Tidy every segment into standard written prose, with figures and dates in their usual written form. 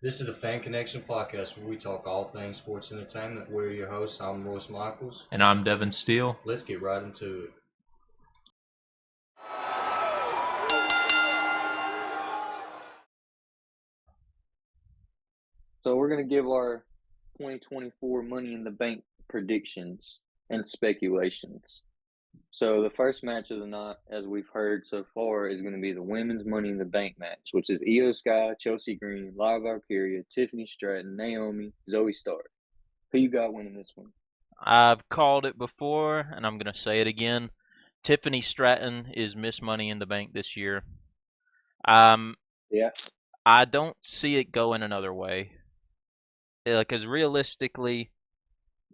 This is the Fan Connection podcast where we talk all things sports entertainment. We're your hosts. I'm Royce Michaels. And I'm Devin Steele. Let's get right into it. So we're going to give our 2024 Money in the Bank predictions and speculations. So the first match of the night, as we've heard so far, is going to be the women's Money in the Bank match, which is Io Sky, Chelsea Green, Lyra Valkyria, Tiffany Stratton, Naomi, Zoe Stark. Who you got winning this one? I've called it before, and I'm going to say it again. Tiffany Stratton is Miss Money in the Bank this year. Yeah. I don't see it going another way. Because realistically,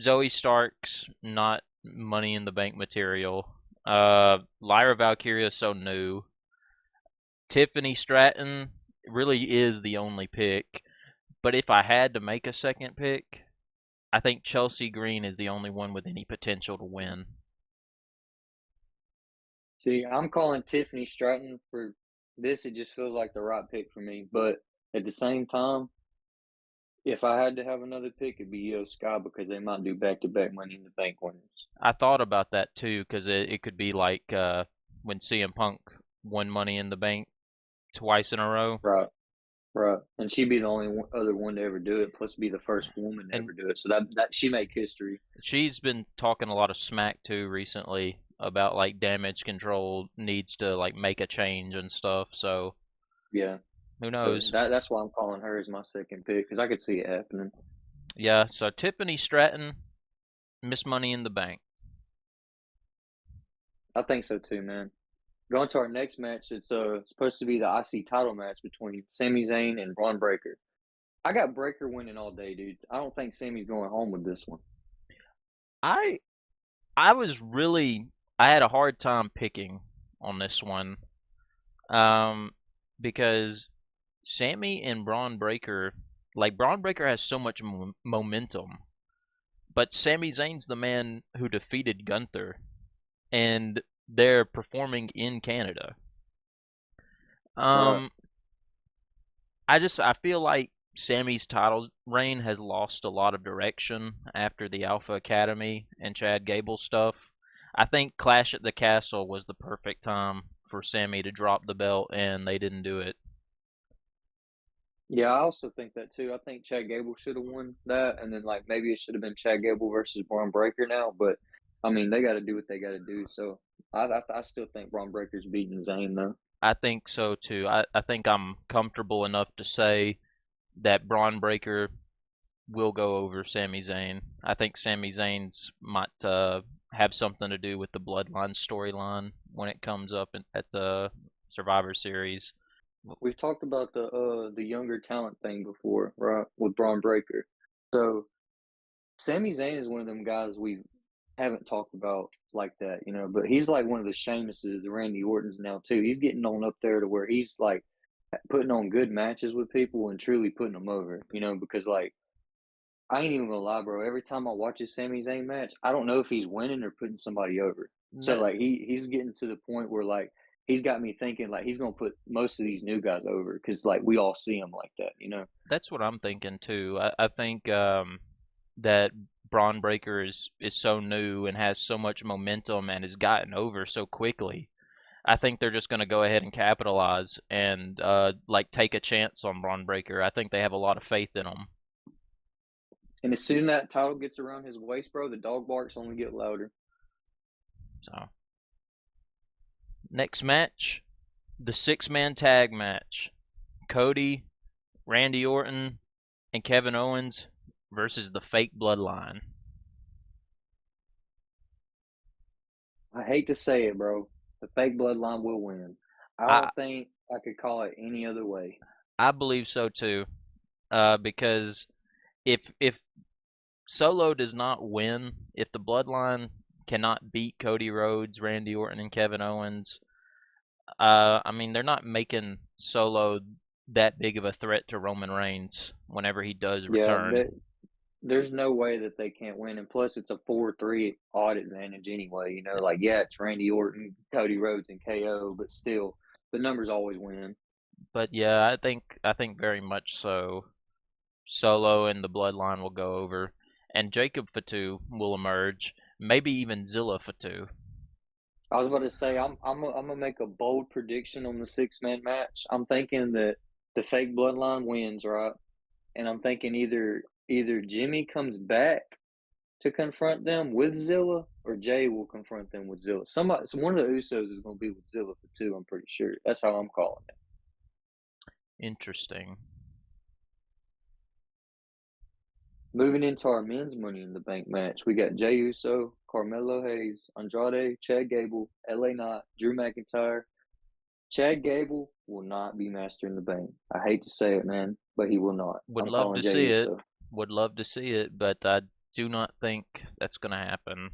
Zoe Stark's not Money in the Bank material. Lyra Valkyria is so new. Tiffany Stratton really is the only pick. But if I had to make a second pick, I think Chelsea Green is the only one with any potential to win. See, I'm calling Tiffany Stratton for this. It just feels like the right pick for me. But at the same time, if I had to have another pick, it'd be Io Sky because they might do back-to-back Money in the Bank winners. I thought about that too, because it could be like when CM Punk won Money in the Bank twice in a row. Right. Right, and she'd be the only other one to ever do it, plus be the first woman to ever do it. So that she make history. She's been talking a lot of smack too recently about like Damage Control needs to like make a change and stuff. So yeah, who knows? So that's why I'm calling her as my second pick because I could see it happening. Yeah. So Tiffany Stratton, Miss Money in the Bank. I think so too, man. Going to our next match, it's supposed to be the IC title match between Sami Zayn and Braun Breaker. I got Breaker winning all day, dude. I don't think Sami's going home with this one. I had a hard time picking on this one, because Sami and Braun Breaker, like Braun Breaker has so much momentum, but Sami Zayn's the man who defeated Gunther, and they're performing in Canada. Right. I feel like Sami's title reign has lost a lot of direction after the Alpha Academy and Chad Gable stuff. I think Clash at the Castle was the perfect time for Sami to drop the belt, and they didn't do it. Yeah, I also think that too. I think Chad Gable should have won that, and then like maybe it should have been Chad Gable versus Braun Breaker now. But I mean, they got to do what they got to do. So I still think Braun Breaker's beating Zayn though. I think so too. I think I'm comfortable enough to say that Braun Breaker will go over Sami Zayn. I think Sami Zayn's might have something to do with the Bloodline storyline when it comes up at the Survivor Series. We've talked about the younger talent thing before, right? With Braun Breaker. So Sami Zayn is one of them guys we haven't talked about like that, you know. But he's like one of the Sheamuses, the Randy Ortons now too. He's getting on up there to where he's like putting on good matches with people and truly putting them over, you know. Because like I ain't even gonna lie, bro. Every time I watch a Sami Zayn match, I don't know if he's winning or putting somebody over. So like he's getting to the point where like he's got me thinking like he's gonna put most of these new guys over because like we all see him like that, you know. That's what I'm thinking too. I think that Braun Breaker is so new and has so much momentum and has gotten over so quickly. I think they're just going to go ahead and capitalize and like take a chance on Braun Breaker. I think they have a lot of faith in him. And as soon as that title gets around his waist, bro, the dog barks only get louder. So, next match, the six-man tag match. Cody, Randy Orton, and Kevin Owens versus the fake bloodline. I hate to say it, bro. The fake bloodline will win. I I don't think I could call it any other way. I believe so too. Because if Solo does not win, if the bloodline cannot beat Cody Rhodes, Randy Orton, and Kevin Owens, I mean they're not making Solo that big of a threat to Roman Reigns whenever he does Yeah, return. there's no way that they can't win. And plus, it's a 4-3 odd advantage anyway. You know, like, yeah, it's Randy Orton, Cody Rhodes, and KO, but still, the numbers always win. But yeah, I think very much so. Solo and the Bloodline will go over, and Jacob Fatu will emerge. Maybe even Zilla Fatu. I was about to say I'm gonna make a bold prediction on the 6-man match. I'm thinking that the fake bloodline wins, right? And I'm thinking either Jimmy comes back to confront them with Zilla, or Jay will confront them with Zilla. So one of the Usos is gonna be with Zilla for two. I'm pretty sure. That's how I'm calling it. Interesting. Moving into our men's Money in the Bank match, we got Jey Uso, Carmelo Hayes, Andrade, Chad Gable, LA Knight, Drew McIntyre. Chad Gable will not be Master in the Bank. I hate to say it, man, but he will not. Would I'm love calling to Jey see it. Uso. Would love to see it, but I do not think that's going to happen.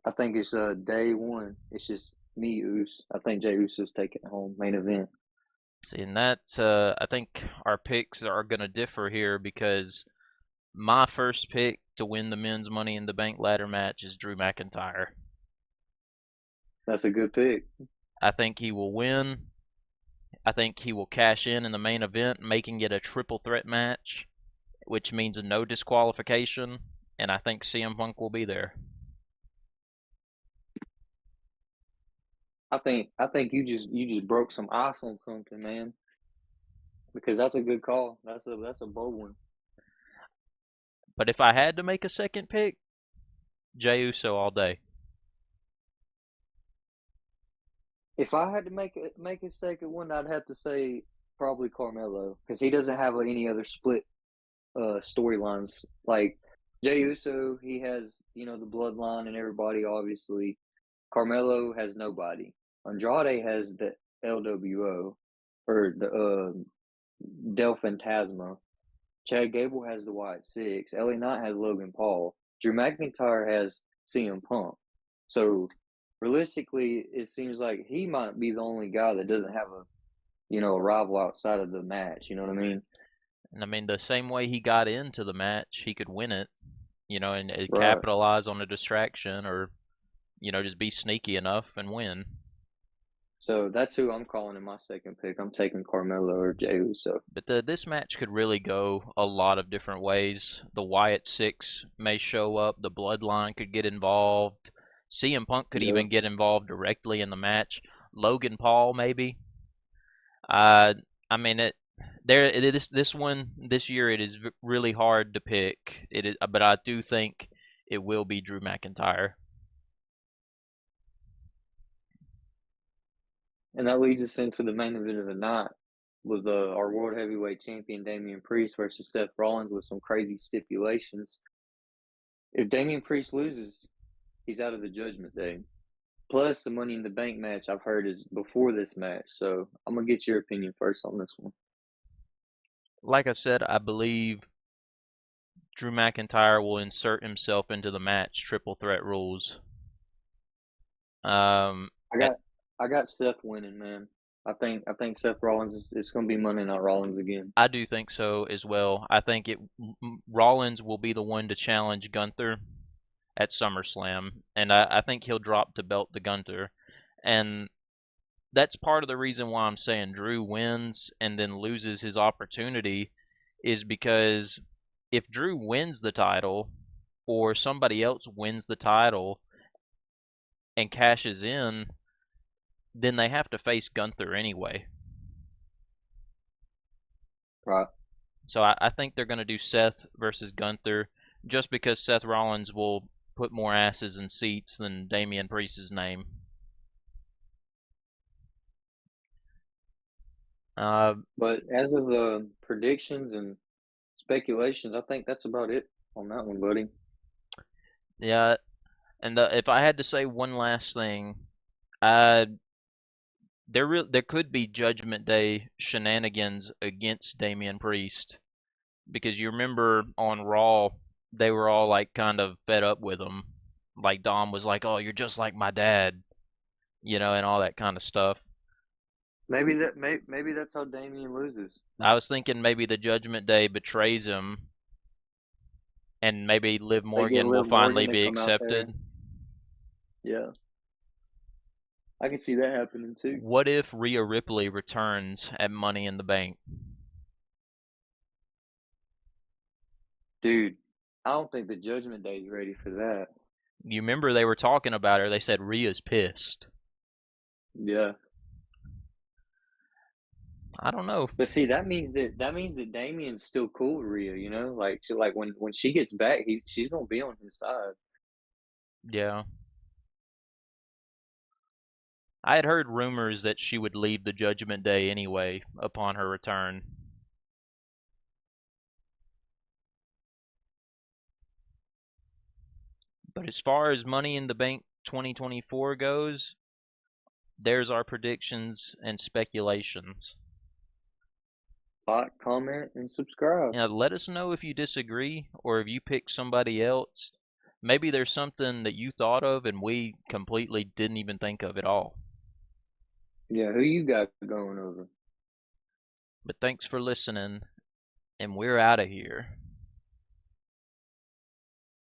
I think it's day one. It's just me, Us. I think Jey Uso's taking it home, main event. See, and that's I think our picks are going to differ here because my first pick to win the men's Money in the Bank ladder match is Drew McIntyre. That's a good pick. I think he will win. I think he will cash in the main event, making it a triple threat match, which means a no disqualification, and I think CM Punk will be there. I think you just broke some ice on something, man. Because that's a good call. That's a bold one. But if I had to make a second pick, Jey Uso all day. If I had to make a second one, I'd have to say probably Carmelo, because he doesn't have any other split storylines. Like Jey Uso, he has the bloodline and everybody. Obviously, Carmelo has nobody. Andrade has the LWO or the Del Fantasma. Chad Gable has the White Six. LA Knight has Logan Paul. Drew McIntyre has CM Punk. So realistically, it seems like he might be the only guy that doesn't have a rival outside of the match. You know what I mean? And I mean, the same way he got into the match, he could win it, and Right. capitalize on a distraction or, just be sneaky enough and win. So that's who I'm calling in my second pick. I'm taking Carmelo or Jey Uso. But this match could really go a lot of different ways. The Wyatt Six may show up. The Bloodline could get involved. CM Punk could even get involved directly in the match. Logan Paul maybe. I mean this one this year it is really hard to pick. It is, but I do think it will be Drew McIntyre. And that leads us into the main event of the night with our World Heavyweight Champion Damian Priest versus Seth Rollins with some crazy stipulations. If Damian Priest loses, he's out of the Judgment Day. Plus, the Money in the Bank match I've heard is before this match. So I'm going to get your opinion first on this one. Like I said, I believe Drew McIntyre will insert himself into the match triple threat rules. I got Seth winning, man. I think Seth Rollins is going to be Monday Night Rollins again. I do think so as well. I think Rollins will be the one to challenge Gunther at SummerSlam, and I think he'll drop the belt to Gunther, and that's part of the reason why I'm saying Drew wins and then loses his opportunity is because if Drew wins the title or somebody else wins the title and cashes in, then they have to face Gunther anyway. Right. So I think they're going to do Seth versus Gunther just because Seth Rollins will put more asses in seats than Damian Priest's name. But as of the predictions and speculations, I think that's about it on that one, buddy. Yeah, and if I had to say one last thing, there could be Judgment Day shenanigans against Damian Priest because you remember on Raw they were all like kind of fed up with him. Like Dom was like, "Oh, you're just like my dad," and all that kind of stuff. Maybe that's how Damian loses. I was thinking maybe the Judgment Day betrays him, and maybe Liv Morgan will finally be accepted. Yeah, I can see that happening too. What if Rhea Ripley returns at Money in the Bank? Dude, I don't think the Judgment Day is ready for that. You remember they were talking about her. They said Rhea's pissed. Yeah. I don't know. But see, that means that Damien's still cool with Rhea, you know? Like when she gets back, she's gonna be on his side. Yeah. I had heard rumors that she would leave the Judgment Day anyway upon her return. But as far as Money in the Bank 2024 goes, there's our predictions and speculations. Like, comment, and subscribe. Now, let us know if you disagree or if you pick somebody else. Maybe there's something that you thought of and we completely didn't even think of at all. Yeah, who you got going over? But thanks for listening, and we're out of here.